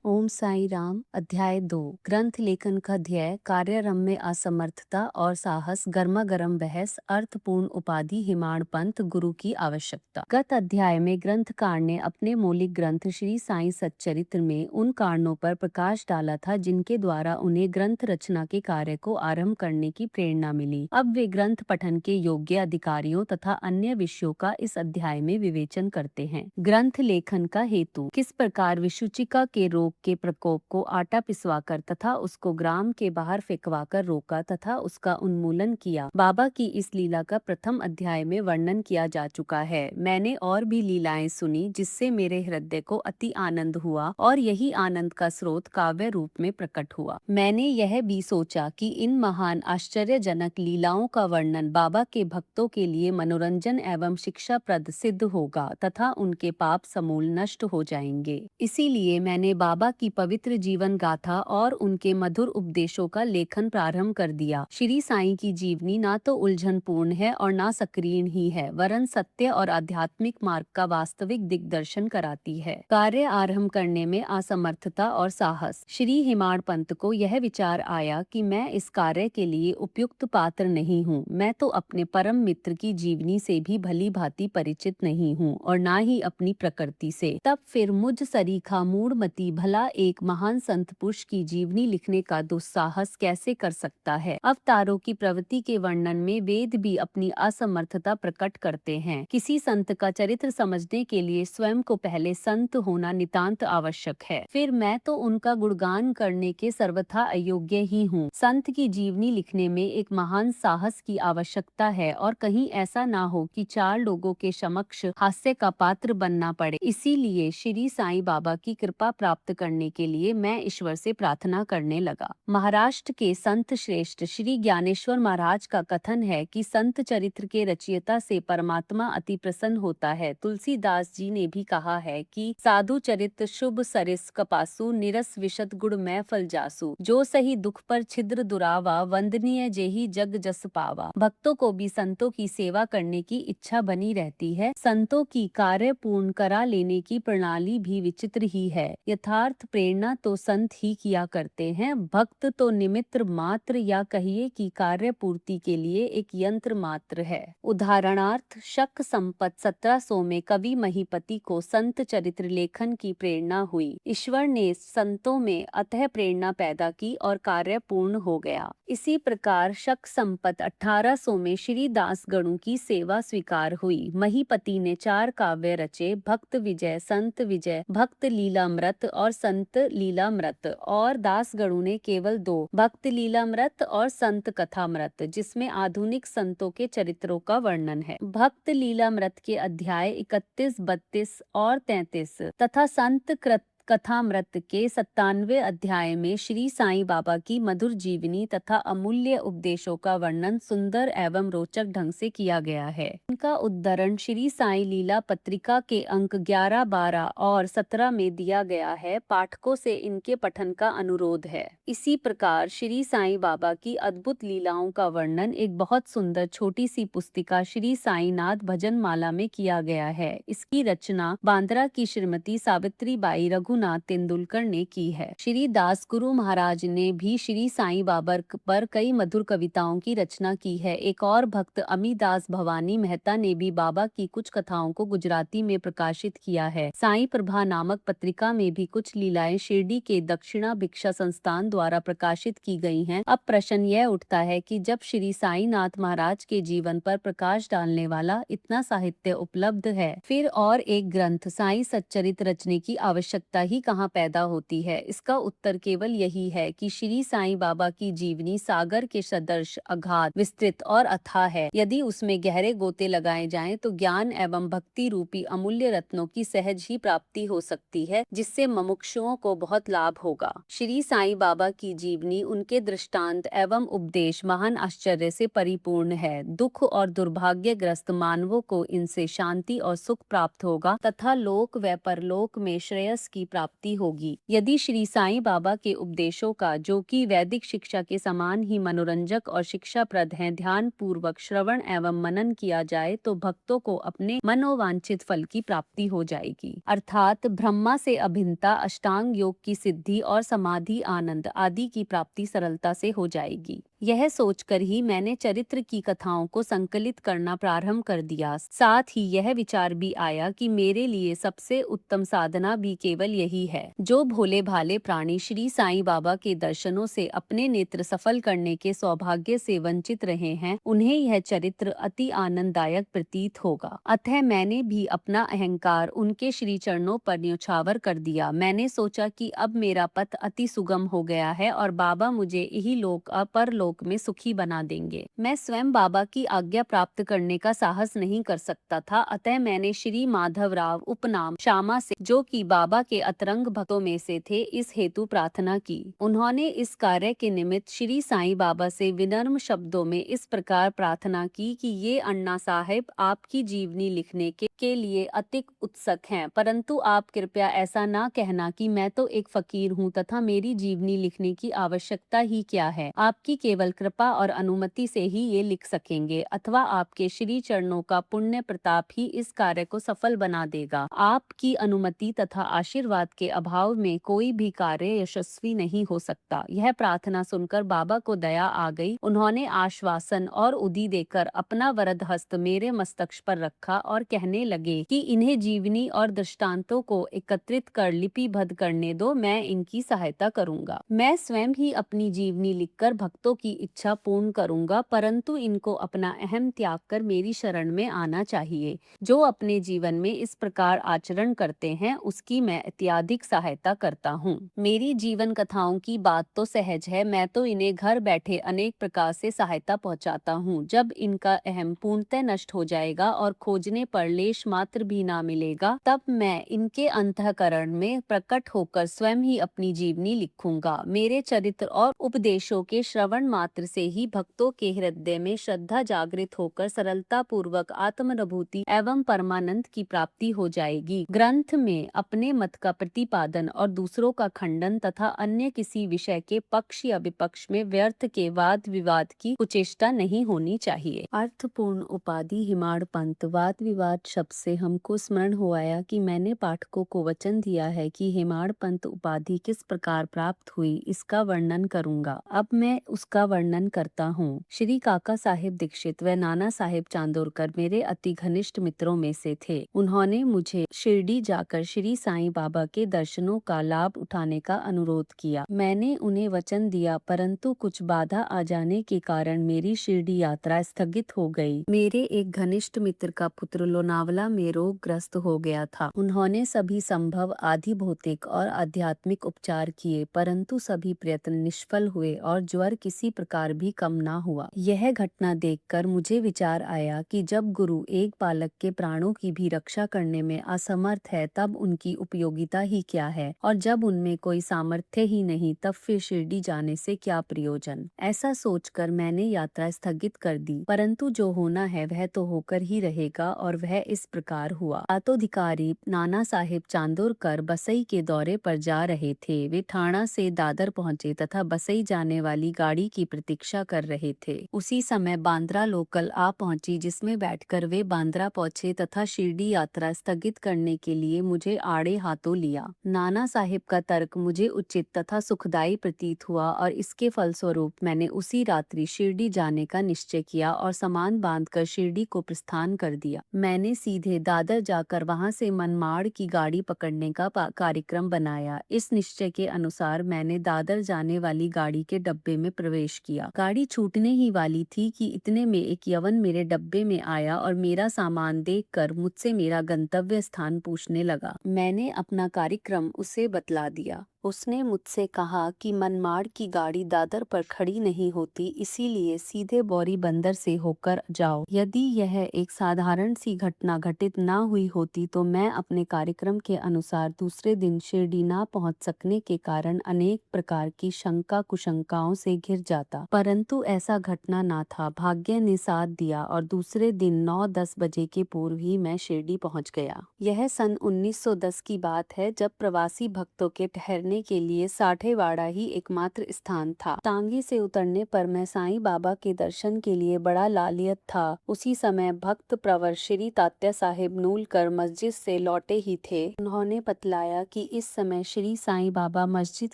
ओम साई राम। अध्याय 2। ग्रंथ लेखन का ध्येय कार्यारंभ में असमर्थता और साहस, गर्मा गर्म बहस, अर्थपूर्ण उपाधि, हिमाण पंथ, गुरु की आवश्यकता। गत अध्याय में ग्रंथकार ने अपने मौलिक ग्रंथ श्री साई सच्चरित्र में उन कारणों पर प्रकाश डाला था जिनके द्वारा उन्हें ग्रंथ रचना के कार्य को आरंभ करने की प्रेरणा मिली। अब वे ग्रंथ पठन के योग्य अधिकारियों तथा अन्य विषयों का इस अध्याय में विवेचन करते हैं। ग्रंथ लेखन का हेतु। किस प्रकार विषुचिका के रोग के प्रकोप को आटा पिसवाकर तथा उसको ग्राम के बाहर फेंकवाकर रोका तथा उसका उन्मूलन किया। बाबा की इस लीला का प्रथम अध्याय में वर्णन किया जा चुका है। मैंने और भी लीलाएं सुनी जिससे मेरे हृदय को अति आनंद हुआ और यही आनंद का स्रोत काव्य रूप में प्रकट हुआ। मैंने यह भी सोचा कि इन महान आश्चर्यजनक लीलाओं का वर्णन बाबा के भक्तों के लिए मनोरंजन एवं शिक्षाप्रद सिद्ध होगा तथा उनके पाप समूल नष्ट हो जाएंगे। इसीलिए मैंने बाबा की पवित्र जीवन गाथा और उनके मधुर उपदेशों का लेखन प्रारंभ कर दिया। श्री साईं की जीवनी ना तो उलझनपूर्ण है और ना सक्रियण ही है, वरन सत्य और आध्यात्मिक मार्ग का वास्तविक दिग्दर्शन कराती है। कार्य आरंभ करने में असमर्थता और साहस। श्री हिमाण पंत को यह विचार आया कि मैं इस कार्य के लिए उपयुक्त पात्र नहीं हूँ। मैं तो अपने परम मित्र की जीवनी से भी भली भांति परिचित नहीं हूँ और ना ही अपनी प्रकृति से। तब फिर मुझ सरीखा मूढ़मती भला एक महान संत पुरुष की जीवनी लिखने का दुस्साहस कैसे कर सकता है। अवतारों की प्रवृत्ति के वर्णन में वेद भी अपनी असमर्थता प्रकट करते हैं। किसी संत का चरित्र समझने के लिए स्वयं को पहले संत होना नितांत आवश्यक है। फिर मैं तो उनका गुणगान करने के सर्वथा अयोग्य ही हूँ। संत की जीवनी लिखने में एक महान साहस की आवश्यकता है और कहीं ऐसा ना हो कि चार लोगों के समक्ष हास्य का पात्र बनना पड़े। इसीलिए श्री साईं बाबा की कृपा प्राप्त करने के लिए मैं ईश्वर से प्रार्थना करने लगा। महाराष्ट्र के संत श्रेष्ठ श्री ज्ञानेश्वर महाराज का कथन है कि संत चरित्र के रचयिता से परमात्मा अति प्रसन्न होता है। तुलसीदास जी ने भी कहा है कि साधु चरित्र शुभ सरिस कपासु, निरस विशद गुण में फल जासु, जो सही दुख पर छिद्र दुरावा, वंदनीय जेहि जग जस पावा। भक्तों को भी संतों की सेवा करने की इच्छा बनी रहती है। संतों की कार्य पूर्ण करा लेने की प्रणाली भी विचित्र ही है। यथार्थ प्रेरणा तो संत ही किया करते हैं, भक्त तो निमित्त मात्र या कहिए कि कार्य पूर्ति के लिए एक यंत्र मात्र है। उदाहरणार्थ शक संपत 1700 में कवि महीपति को संत चरित्र लेखन की प्रेरणा हुई। ईश्वर ने संतों में अतः प्रेरणा पैदा की और कार्य पूर्ण हो गया। इसी प्रकार शक संपत 1800 में श्री दास गणु की सेवा स्वीकार हुई। महीपति ने 4 काव्य रचे, भक्त विजय, संत विजय, भक्त लीलामृत और संत लीलामृत, और दास गणु ने केवल 2, भक्त लीलामृत और संत कथामृत, जिसमें आधुनिक संतों के चरित्रों का वर्णन है। भक्त लीलामृत के अध्याय 31, 32 और 33 तथा संत कथामृत के 97वें अध्याय में श्री साईं बाबा की मधुर जीवनी तथा अमूल्य उपदेशों का वर्णन सुंदर एवं रोचक ढंग से किया गया है। इनका उद्धरण श्री साईं लीला पत्रिका के अंक 11, 12 और 17 में दिया गया है। पाठकों से इनके पठन का अनुरोध है। इसी प्रकार श्री साईं बाबा की अद्भुत लीलाओं का वर्णन एक बहुत सुंदर छोटी सी पुस्तिका श्री साईनाथ भजन माला में किया गया है। इसकी रचना बांद्रा की श्रीमती सावित्री बाई रघुनाथ तेंदुलकर ने की है। श्री दास गुरु महाराज ने भी श्री साईं बाबा पर कई मधुर कविताओं की रचना की है। एक और भक्त अमीदास भवानी मेहता ने भी बाबा की कुछ कथाओं को गुजराती में प्रकाशित किया है। साईं प्रभा नामक पत्रिका में भी कुछ लीलाएं शिरडी के दक्षिणा भिक्षा संस्थान द्वारा प्रकाशित की गई हैं। अब प्रश्न यह उठता है कि जब श्री साईनाथ महाराज के जीवन पर प्रकाश डालने वाला इतना साहित्य उपलब्ध है, फिर और एक ग्रंथ साईं सच्चरित्र रचने की आवश्यकता ही कहाँ पैदा होती है। इसका उत्तर केवल यही है कि श्री साईं बाबा की जीवनी सागर के सदृश अगाध, विस्तृत और अथाह है। यदि उसमें गहरे गोते लगाए जाएं तो ज्ञान एवं भक्ति रूपी अमूल्य रत्नों की सहज ही प्राप्ति हो सकती है, जिससे मुमुक्षुओं को बहुत लाभ होगा। श्री साईं बाबा की जीवनी, उनके दृष्टांत एवं उपदेश महान आश्चर्य से परिपूर्ण है। दुख और दुर्भाग्यग्रस्त मानवों को इनसे शांति और सुख प्राप्त होगा तथा लोक व परलोक में श्रेयस की प्राप्ति होगी। यदि श्री साईं बाबा के उपदेशों का, जो कि वैदिक शिक्षा के समान ही मनोरंजक और शिक्षाप्रद हैं, ध्यान पूर्वक श्रवण एवं मनन किया जाए तो भक्तों को अपने मनोवांछित फल की प्राप्ति हो जाएगी, अर्थात ब्रह्मा से अभिन्नता, अष्टांग योग की सिद्धि और समाधि आनंद आदि की प्राप्ति सरलता से हो जाएगी। यह सोचकर ही मैंने चरित्र की कथाओं को संकलित करना प्रारंभ कर दिया। साथ ही यह विचार भी आया कि मेरे लिए सबसे उत्तम साधना भी केवल यही है। जो भोले भाले प्राणी श्री साईं बाबा के दर्शनों से अपने नेत्र सफल करने के सौभाग्य से वंचित रहे हैं, उन्हें यह चरित्र अति आनंददायक प्रतीत होगा। अतः मैंने भी अपना अहंकार उनके श्री चरणों पर न्योछावर कर दिया। मैंने सोचा कि अब मेरा पथ अति सुगम हो गया है और बाबा मुझे यही लोक और परलोक में सुखी बना देंगे। मैं स्वयं बाबा की आज्ञा प्राप्त करने का साहस नहीं कर सकता था, अतः मैंने श्री माधवराव उपनाम श्यामा से, जो कि बाबा के अतरंग भक्तों में से थे, इस हेतु प्रार्थना की। उन्होंने इस कार्य के निमित्त श्री साईं बाबा से विनम्र शब्दों में इस प्रकार प्रार्थना की कि ये अन्ना साहेब आपकी जीवनी लिखने के लिए अतिक उत्सुक हैं, परंतु आप कृपया ऐसा ना कहना कि मैं तो एक फकीर हूँ तथा मेरी जीवनी लिखने की आवश्यकता ही क्या है। आपकी केवल कृपा और अनुमति से ही ये लिख सकेंगे, अथवा आपके श्री चरणों का पुण्य प्रताप ही इस कार्य को सफल बना देगा। आपकी अनुमति तथा आशीर्वाद के अभाव में कोई भी कार्य यशस्वी नहीं हो सकता। यह प्रार्थना सुनकर बाबा को दया आ गई। उन्होंने आश्वासन और उदी देकर अपना वरद हस्त मेरे मस्तक पर रखा और कहने लगे कि इन्हें जीवनी और दृष्टांतों को एकत्रित कर लिपिबद्ध करने दो, मैं इनकी सहायता करूंगा। मैं स्वयं ही अपनी जीवनी लिखकर भक्तों की इच्छा पूर्ण करूंगा, परंतु इनको अपना अहम त्याग कर मेरी शरण में आना चाहिए। जो अपने जीवन में इस प्रकार आचरण करते हैं, उसकी मैं अत्यधिक सहायता करता हूँ। मेरी जीवन कथाओं की बात तो सहज है, मैं तो इन्हें घर बैठे अनेक प्रकार से सहायता पहुँचाता हूँ। जब इनका अहम पूर्णतः नष्ट हो जाएगा और खोजने पर लेश मात्र भी ना मिलेगा, तब मैं इनके अंतःकरण में प्रकट होकर स्वयं ही अपनी जीवनी लिखूंगा। मेरे चरित्र और उपदेशों के श्रवण मात्र से ही भक्तों के हृदय में श्रद्धा जागृत होकर सरलता पूर्वक आत्मानुभूति एवं परमानंद की प्राप्ति हो जाएगी। ग्रंथ में अपने मत का प्रतिपादन और दूसरों का खंडन तथा अन्य किसी विषय के पक्ष या विपक्ष में व्यर्थ के वाद विवाद की कुचेष्टा नहीं होनी चाहिए। अर्थपूर्ण उपाधि हिमाड़ पंत। वाद विवाद शब्द से हमको स्मरण हो आया कि मैंने पाठकों को वचन दिया है कि हिमाड़ पंत उपाधि किस प्रकार प्राप्त हुई, इसका वर्णन करूंगा। अब मैं उसका वर्णन करता हूँ। श्री काका साहेब दीक्षित व नाना साहेब चांदोरकर मेरे अति घनिष्ठ मित्रों में से थे। उन्होंने मुझे शिरडी जाकर श्री साईं बाबा के दर्शनों का लाभ उठाने का अनुरोध किया। मैंने उन्हें वचन दिया, परंतु कुछ बाधा आ जाने के कारण मेरी शिरडी यात्रा स्थगित हो गई। मेरे एक घनिष्ठ मित्र का पुत्र लोनावला में रोगग्रस्त हो गया था। उन्होंने सभी संभव आधि भौतिक और आध्यात्मिक उपचार किए, परंतु सभी प्रयत्न निष्फल हुए और ज्वर किसी प्रकार भी कम ना हुआ। यह घटना देखकर मुझे विचार आया कि जब गुरु एक बालक के प्राणों की भी रक्षा करने में असमर्थ है, तब उनकी उपयोगिता ही क्या है, और जब उनमें कोई सामर्थ्य ही नहीं, तब फिर शिरडी जाने से क्या प्रयोजन। ऐसा सोचकर मैंने यात्रा स्थगित कर दी, परंतु जो होना है वह तो होकर ही रहेगा, और वह इस प्रकार हुआ। आतोधिकारी नाना साहेब चांदोरकर बसई के दौरे पर जा रहे थे। वे ठाणा से दादर पहुंचे तथा बसई जाने वाली गाड़ी की प्रतीक्षा कर रहे थे। उसी समय बांद्रा लोकल आ पहुंची, जिसमें बैठकर वे बांद्रा पहुंचे तथा शिरडी यात्रा स्थगित करने के लिए मुझे आड़े हाथों लिया। नाना साहेब का तर्क मुझे उचित तथा सुखदायी प्रतीत हुआ और इसके फलस्वरूप मैंने उसी रात्रि शिरडी जाने का निश्चय किया और सामान बांधकर शिरडी को प्रस्थान कर दिया। मैंने सीधे दादर जाकर वहां से मनमाड़ की गाड़ी पकड़ने का कार्यक्रम बनाया। इस निश्चय के अनुसार मैंने दादर जाने वाली गाड़ी के डब्बे में प्रवेश किया। गाड़ी छूटने ही वाली थी कि इतने में एक यवन मेरे डब्बे में आया और मेरा सामान देखकर मुझसे मेरा गंतव्य स्थान पूछने लगा। मैंने अपना कार्यक्रम उसे बतला दिया। उसने मुझसे कहा कि मनमाड़ की गाड़ी दादर पर खड़ी नहीं होती, इसीलिए सीधे बौरी बंदर से होकर जाओ। यदि यह एक साधारण सी घटना घटित ना हुई होती तो मैं अपने कार्यक्रम के अनुसार दूसरे दिन शिरडी ना पहुंच सकने के कारण अनेक प्रकार की शंका कुशंकाओं से घिर जाता, परंतु ऐसा घटना ना था। भाग्य ने साथ दिया और दूसरे दिन 9-10 बजे के पूर्व ही मैं शिरडी पहुंच गया। यह सन 1910 की बात है, जब प्रवासी भक्तों के ठहरने के लिए साठेवाड़ा ही एकमात्र स्थान था। तांगे से उतरने पर मैं साईं बाबा के दर्शन के लिए बड़ा लालियत था। उसी समय भक्त प्रवर श्री तात्या साहिब नूलकर मस्जिद से लौटे ही थे। उन्होंने बतलाया कि इस समय श्री साईं बाबा मस्जिद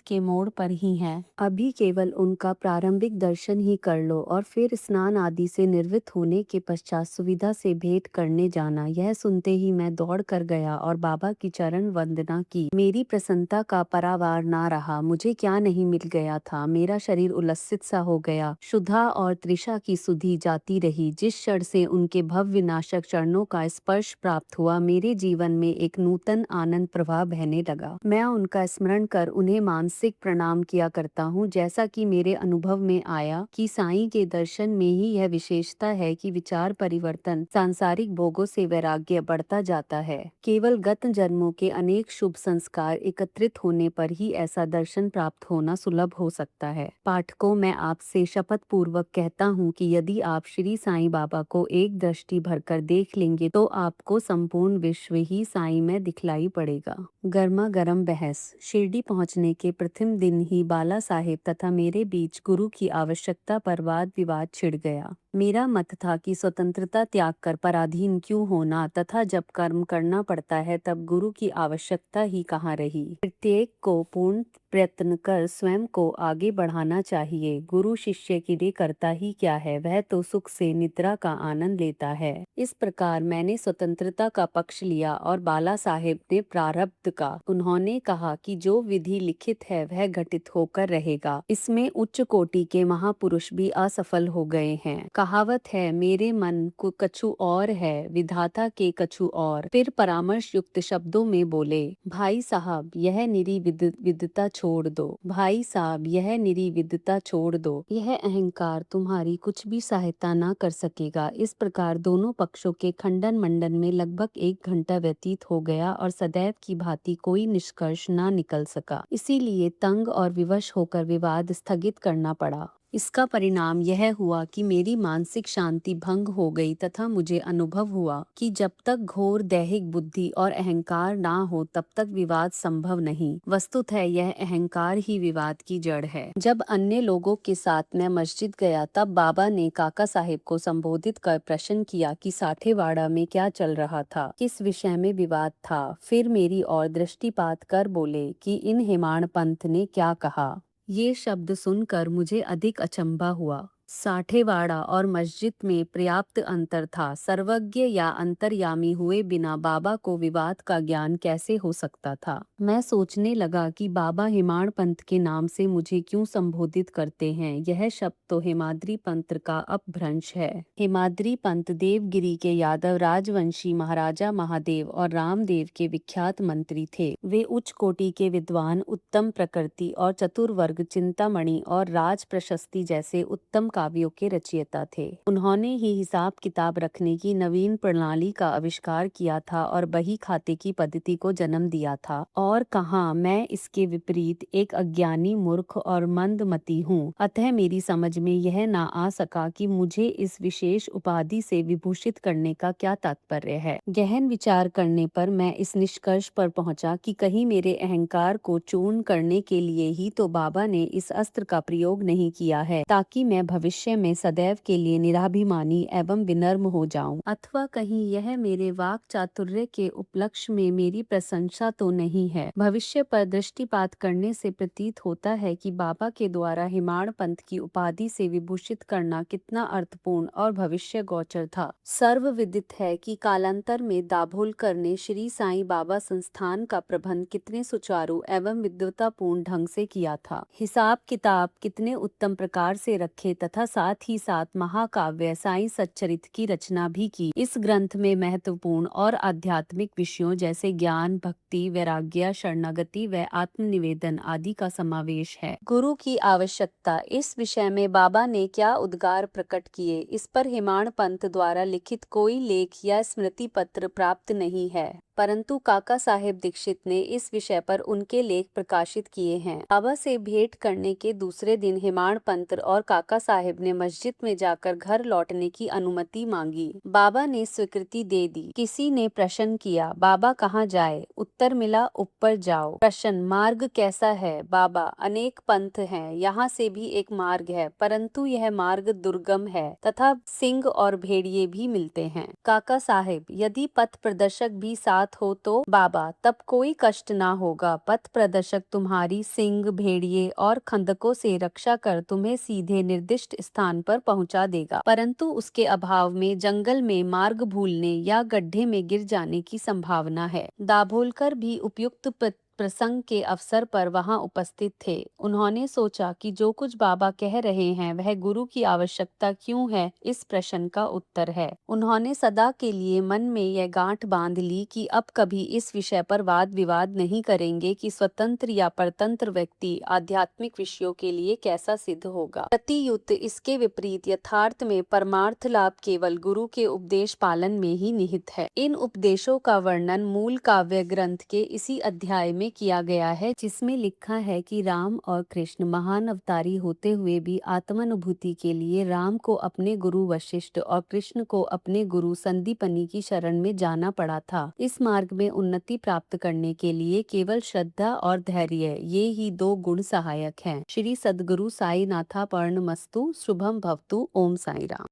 के मोड़ पर ही हैं। अभी केवल उनका प्रारंभिक दर्शन ही कर लो और फिर स्नान आदि से निर्वृत्त होने के पश्चात सुविधा से भेंट करने जाना। यह सुनते ही मैं दौड़ कर गया और बाबा की चरण वंदना की। मेरी प्रसन्नता का परावार ना रहा। मुझे क्या नहीं मिल गया था। मेरा शरीर उल्लसित सा हो गया। क्षुधा और तृषा की सुधि जाती रही। जिस क्षण से उनके भव्य नाशक चरणों का स्पर्श प्राप्त हुआ, मेरे जीवन में एक नूतन आनंद प्रवाह बहने लगा। मैं उनका स्मरण कर उन्हें मानसिक प्रणाम किया करता हूँ। जैसा कि मेरे अनुभव में आया कि साईं के दर्शन में ही यह विशेषता है कि विचार परिवर्तन, सांसारिक भोगों से वैराग्य बढ़ता जाता है। केवल गत जन्मों के अनेक शुभ संस्कार एकत्रित होने पर ही ऐसा दर्शन प्राप्त होना सुलभ हो सकता है। पाठकों, मैं आपसे शपथ पूर्वक कहता हूँ कि यदि आप श्री साईं बाबा को एक दृष्टि भरकर देख लेंगे तो आपको संपूर्ण विश्व ही साईं में दिखलाई पड़ेगा। गर्मा गर्म बहस। शिरडी पहुंचने के प्रथम दिन ही बाला साहेब तथा मेरे बीच गुरु की आवश्यकता पर वाद विवाद छिड़ गया। मेरा मत था कि स्वतंत्रता त्याग कर पराधीन क्यों होना, तथा जब कर्म करना पड़ता है तब गुरु की आवश्यकता ही कहाँ रही। प्रत्येक को पूर्ण प्रयत्न कर स्वयं को आगे बढ़ाना चाहिए। गुरु शिष्य के लिए करता ही क्या है, वह तो सुख से निद्रा का आनंद लेता है। इस प्रकार मैंने स्वतंत्रता का पक्ष लिया और बाला साहेब ने प्रारब्ध का। उन्होंने कहा कि जो विधि लिखित है वह घटित होकर रहेगा। इसमें उच्च कोटि के महापुरुष भी असफल हो गए हैं। कहावत है, मेरे मन को कछु और है, विधाता के कछु और। फिर परामर्श युक्त शब्दों में बोले, भाई साहब यह निरी विद्वता छोड़ दो। भाई साहब यह निरी विद्वता छोड़ दो। यह अहंकार तुम्हारी कुछ भी सहायता ना कर सकेगा। इस प्रकार दोनों पक्षों के खंडन मंडन में लगभग 1 घंटा व्यतीत हो गया और सदैव की भांति कोई निष्कर्ष ना निकल सका। इसीलिए तंग और विवश होकर विवाद स्थगित करना पड़ा। इसका परिणाम यह हुआ कि मेरी मानसिक शांति भंग हो गई तथा मुझे अनुभव हुआ कि जब तक घोर दैहिक बुद्धि और अहंकार ना हो तब तक विवाद संभव नहीं। वस्तुतः यह अहंकार ही विवाद की जड़ है। जब अन्य लोगों के साथ मैं मस्जिद गया तब बाबा ने काका साहेब को संबोधित कर प्रश्न किया कि साठेवाड़ा में क्या चल रहा था, किस विषय में विवाद था। फिर मेरी ओर दृष्टिपात कर बोले कि इन हेमाड़ पंथ ने क्या कहा। ये शब्द सुनकर मुझे अधिक अचंभा हुआ। साठेवाड़ा और मस्जिद में पर्याप्त अंतर था। सर्वज्ञ या अंतर्यामी हुए बिना बाबा को विवाद का ज्ञान कैसे हो सकता था। मैं सोचने लगा कि बाबा हेमाड़ पंथ के नाम से मुझे क्यों संबोधित करते हैं। यह शब्द तो हेमाद्री पंथ का अपभ्रंश है। हेमाद्री पंथ देवगिरी के यादव राजवंशी महाराजा महादेव और रामदेव के विख्यात मंत्री थे। वे उच्च कोटि के विद्वान, उत्तम प्रकृति और चतुर्वर्ग चिंतामणि और राज प्रशस्ति जैसे उत्तम काव्यों के रचयिता थे। उन्होंने ही हिसाब किताब रखने की नवीन प्रणाली का आविष्कार किया था और बही खाते की पद्धति को जन्म दिया था। और कहाँ, मैं इसके विपरीत एक अज्ञानी मूर्ख और मंदमती हूँ। अतः मेरी समझ में यह ना आ सका कि मुझे इस विशेष उपाधि से विभूषित करने का क्या तात्पर्य है। गहन विचार करने पर मैं इस निष्कर्ष पर पहुंचा कि कहीं मेरे अहंकार को चूर्ण करने के लिए ही तो बाबा ने इस अस्त्र का प्रयोग नहीं किया है, ताकि मैं भविष्य में सदैव के लिए निराभिमानी एवं विनम्र हो जाऊं। अथवा कहीं यह मेरे वाक चातुर्य के उपलक्ष्य में मेरी प्रशंसा तो नहीं है। भविष्य पर दृष्टिपात करने से प्रतीत होता है कि बाबा के द्वारा हेमाड़ पंथ की उपाधि से विभूषित करना कितना अर्थपूर्ण और भविष्य गोचर था। सर्वविदित है कि कालांतर में दाभोलकर ने श्री साईं बाबा संस्थान का प्रबंध कितने सुचारू एवं विद्वतापूर्ण ढंग से किया था। हिसाब किताब कितने उत्तम प्रकार से रखे तथा तथा साथ ही साथ महाकाव्य साई सच्चरित की रचना भी की। इस ग्रंथ में महत्वपूर्ण और आध्यात्मिक विषयों जैसे ज्ञान, भक्ति, वैराग्य, शरणागति व आत्मनिवेदन आदि का समावेश है। गुरु की आवश्यकता। इस विषय में बाबा ने क्या उद्गार प्रकट किए, इस पर हेमाड़ पंथ द्वारा लिखित कोई लेख या स्मृति पत्र प्राप्त नहीं है, परंतु काका साहेब दीक्षित ने इस विषय पर उनके लेख प्रकाशित किए हैं। बाबा से भेंट करने के दूसरे दिन हेमाड़ पंत और काका साहेब ने मस्जिद में जाकर घर लौटने की अनुमति मांगी। बाबा ने स्वीकृति दे दी। किसी ने प्रश्न किया, बाबा कहाँ जाए? उत्तर मिला, ऊपर जाओ। प्रश्न, मार्ग कैसा है? बाबा, अनेक पंथ हैं, यहाँ से भी एक मार्ग है, परंतु यह मार्ग दुर्गम है तथा सिंह और भेड़िए भी मिलते हैं। काका साहेब, यदि पथ प्रदर्शक भी साथ हो तो? बाबा, तब कोई कष्ट ना होगा। पथ प्रदर्शक तुम्हारी सिंह, भेड़िए और खंदकों से रक्षा कर तुम्हें सीधे निर्दिष्ट स्थान पर पहुंचा देगा, परंतु उसके अभाव में जंगल में मार्ग भूलने या गड्ढे में गिर जाने की संभावना है। दाभोलकर भी उपयुक्त प्रसंग के अवसर पर वहां उपस्थित थे। उन्होंने सोचा कि जो कुछ बाबा कह रहे हैं वह गुरु की आवश्यकता क्यों है, इस प्रश्न का उत्तर है। उन्होंने सदा के लिए मन में यह गांठ बांध ली कि अब कभी इस विषय पर वाद विवाद नहीं करेंगे कि स्वतंत्र या परतंत्र व्यक्ति आध्यात्मिक विषयों के लिए कैसा सिद्ध होगा। प्रतियुक्त इसके विपरीत यथार्थ में परमार्थ लाभ केवल गुरु के उपदेश पालन में ही निहित है। इन उपदेशों का वर्णन मूल काव्य ग्रंथ के इसी अध्याय में किया गया है, जिसमें लिखा है कि राम और कृष्ण महान अवतारी होते हुए भी आत्मानुभूति के लिए राम को अपने गुरु वशिष्ठ और कृष्ण को अपने गुरु संदीपनी की शरण में जाना पड़ा था। इस मार्ग में उन्नति प्राप्त करने के लिए केवल श्रद्धा और धैर्य, ये ही दो गुण सहायक हैं। श्री सद्गुरु साई नाथार्पणमस्तु। शुभम भवतु। ओम साई राम।